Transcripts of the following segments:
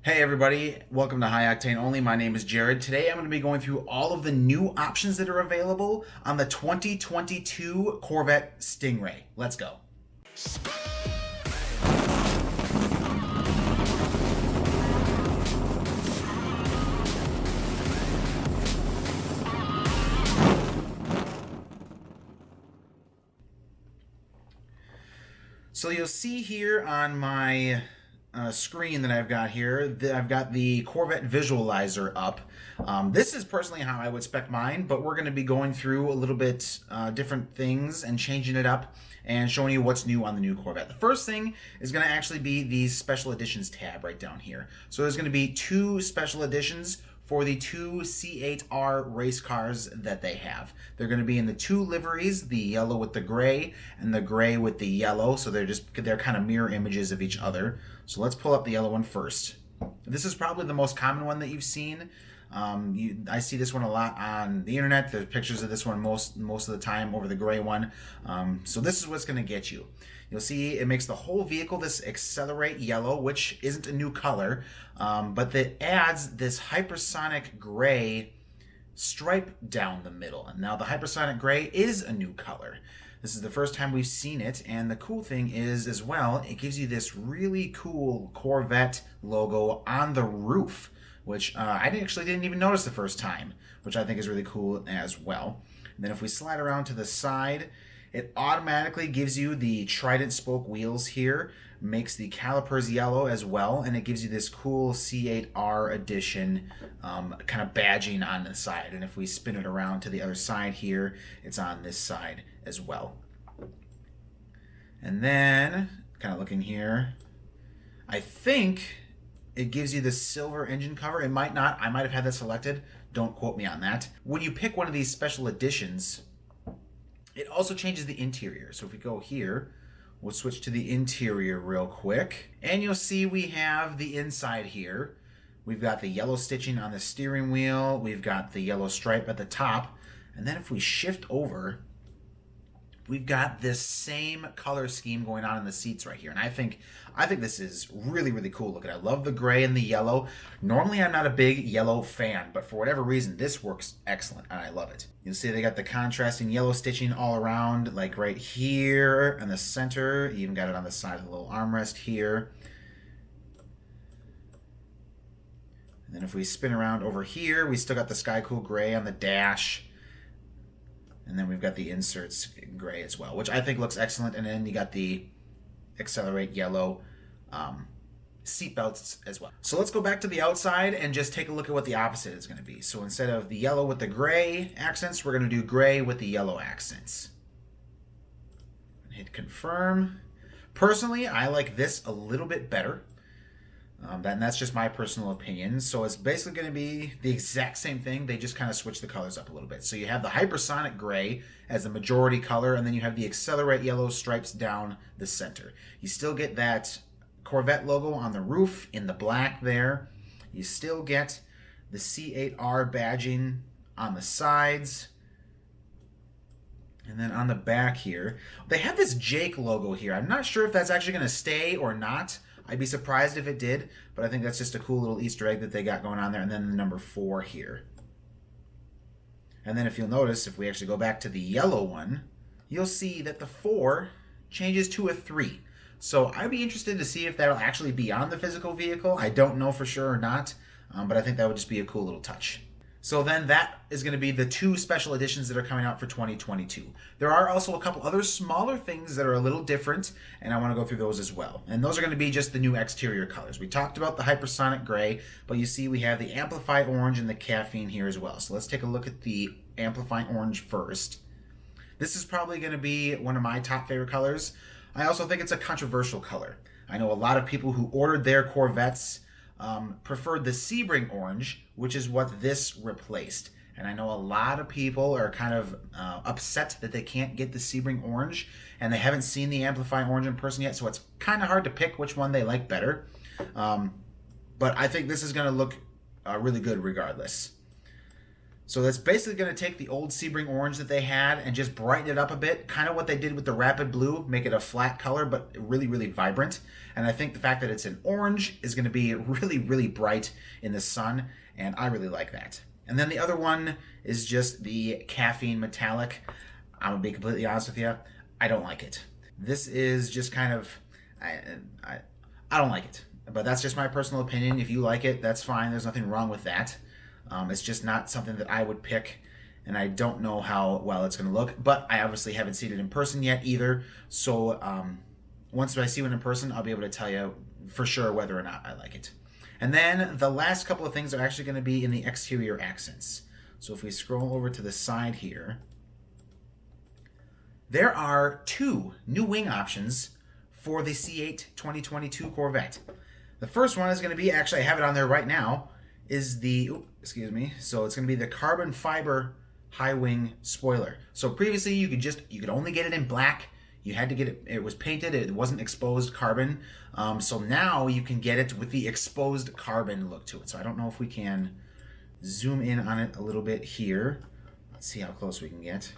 Hey everybody, welcome to High Octane Only. My name is Jared. Today I'm going to be going through all of the new options that are available on the 2022 Corvette Stingray. Let's go. So you'll see here on my screen that I've got here, that I've got the Corvette Visualizer up. This is personally how I would spec mine, but we're going to be going through a little bit different things and changing it up and showing you what's new on the new Corvette. The first thing is going to actually be the Special Editions tab right down here. So there's going to be two special editions for the two C8R race cars that they have. They're going to be in the two liveries, the yellow with the gray and the gray with the yellow, so they're kind of mirror images of each other. So let's pull up the yellow one first. This is probably the most common one that you've seen. I see this one a lot on the internet. There's pictures of this one most of the time over the gray one. So this is what's going to get you. You'll see it makes the whole vehicle this accelerate yellow, which isn't a new color, but that adds this hypersonic gray stripe down the middle. And now the hypersonic gray is a new color. This is the first time we've seen it, and the cool thing is as well, it gives you this really cool Corvette logo on the roof, which I actually didn't even notice the first time, which I think is really cool as well. And then if we slide around to the side, it automatically gives you the trident spoke wheels here, makes the calipers yellow as well, and it gives you this cool C8R edition kind of badging on the side. And if we spin it around to the other side here, it's on this side as well. And then, kind of looking here, I think it gives you the silver engine cover. It might not. I might have had that selected. Don't quote me on that. When you pick one of these special editions, it also changes the interior. So if we go here, we'll switch to the interior real quick. And you'll see we have the inside here. We've got the yellow stitching on the steering wheel. We've got the yellow stripe at the top. And then if we shift over, we've got this same color scheme going on in the seats right here. And I think this is really, really cool looking. I love the gray and the yellow. Normally I'm not a big yellow fan, but for whatever reason, this works excellent and I love it. You'll see they got the contrasting yellow stitching all around, like right here in the center. You even got it on the side of the little armrest here. And then if we spin around over here, we still got the Sky Cool gray on the dash. And then we've got the inserts gray as well, which I think looks excellent. And then you got the accelerate yellow seat belts as well. So let's go back to the outside and just take a look at what the opposite is going to be. So instead of the yellow with the gray accents, we're going to do gray with the yellow accents. Hit confirm. Personally, I like this a little bit better. And that's just my personal opinion. So it's basically going to be the exact same thing. They just kind of switch the colors up a little bit. So you have the hypersonic gray as the majority color, and then you have the accelerate yellow stripes down the center. You still get that Corvette logo on the roof in the black there. You still get the C8R badging on the sides. And then on the back here, they have this Jake logo here. I'm not sure if that's actually going to stay or not. I'd be surprised if it did, but I think that's just a cool little Easter egg that they got going on there. And then the number 4 here. And then if you'll notice, if we actually go back to the yellow one, you'll see that the 4 changes to a 3. So I'd be interested to see if that'll actually be on the physical vehicle. I don't know for sure or not, but I think that would just be a cool little touch. So then that is going to be the 2 special editions that are coming out for 2022. There are also a couple other smaller things that are a little different, and I want to go through those as well. And those are going to be just the new exterior colors. We talked about the hypersonic gray, but you see we have the amplify orange and the caffeine here as well. So let's take a look at the amplify orange first. This is probably going to be one of my top favorite colors. I also think it's a controversial color. I know a lot of people who ordered their Corvettes preferred the Sebring orange, which is what this replaced. And I know a lot of people are kind of upset that they can't get the Sebring orange, and they haven't seen the Amplify orange in person yet, so it's kind of hard to pick which one they like better. But I think this is going to look really good regardless. So that's basically going to take the old Sebring orange that they had and just brighten it up a bit. Kind of what they did with the Rapid Blue, make it a flat color, but really, really vibrant. And I think the fact that it's an orange is going to be really, really bright in the sun. And I really like that. And then the other one is just the caffeine metallic. I'm going to be completely honest with you. I don't like it. This is just kind of, I don't like it. But that's just my personal opinion. If you like it, that's fine. There's nothing wrong with that. It's just not something that I would pick, and I don't know how well it's going to look. But I obviously haven't seen it in person yet either. So once I see it in person, I'll be able to tell you for sure whether or not I like it. And then the last couple of things are actually going to be in the exterior accents. So if we scroll over to the side here, there are 2 new wing options for the C8 2022 Corvette. The first one is going to be, actually I have it on there right now, is the, so it's going to be the carbon fiber high wing spoiler. So previously you could only get it in black. You had to get it was painted, it wasn't exposed carbon. So now you can get it with the exposed carbon look to it. So I don't know if we can zoom in on it a little bit here. Let's see how close we can get.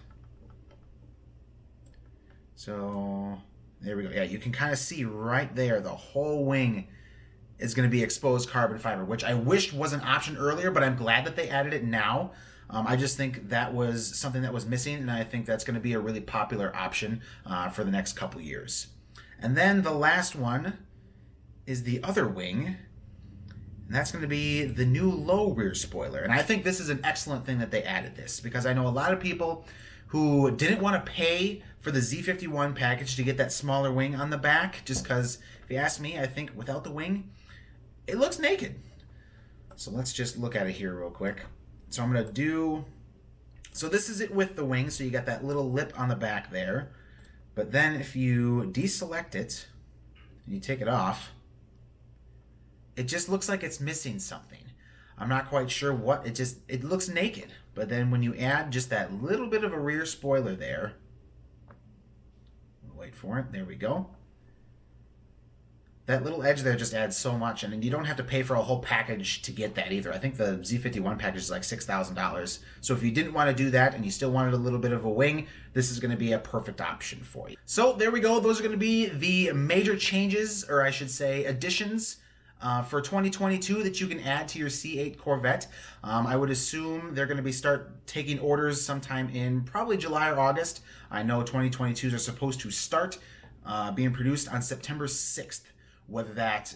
So there we go. Yeah, you can kind of see right there the whole wing is going to be exposed carbon fiber, which I wished was an option earlier, but I'm glad that they added it now. I just think that was something that was missing, and I think that's going to be a really popular option for the next couple years. And then the last one is the other wing, and that's going to be the new low rear spoiler. And I think this is an excellent thing that they added this, because I know a lot of people who didn't want to pay for the Z51 package to get that smaller wing on the back, just because, if you ask me, I think without the wing, it looks naked. So let's just look at it here real quick. So I'm going to do, so this is it with the wing, so you got that little lip on the back there. But then if you deselect it and you take it off, it just looks like it's missing something. I'm not quite sure what, it looks naked. But then when you add just that little bit of a rear spoiler there, wait for it, there we go. That little edge there just adds so much, and you don't have to pay for a whole package to get that either. I think the Z51 package is like $6,000. So if you didn't want to do that and you still wanted a little bit of a wing, this is going to be a perfect option for you. So there we go. Those are going to be the major changes, or I should say additions, for 2022 that you can add to your C8 Corvette. I would assume they're going to start taking orders sometime in probably July or August. I know 2022s are supposed to start being produced on September 6th. Whether that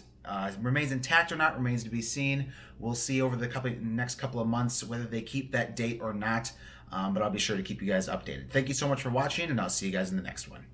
remains intact or not remains to be seen. We'll see over the next couple of months whether they keep that date or not. But I'll be sure to keep you guys updated. Thank you so much for watching, and I'll see you guys in the next one.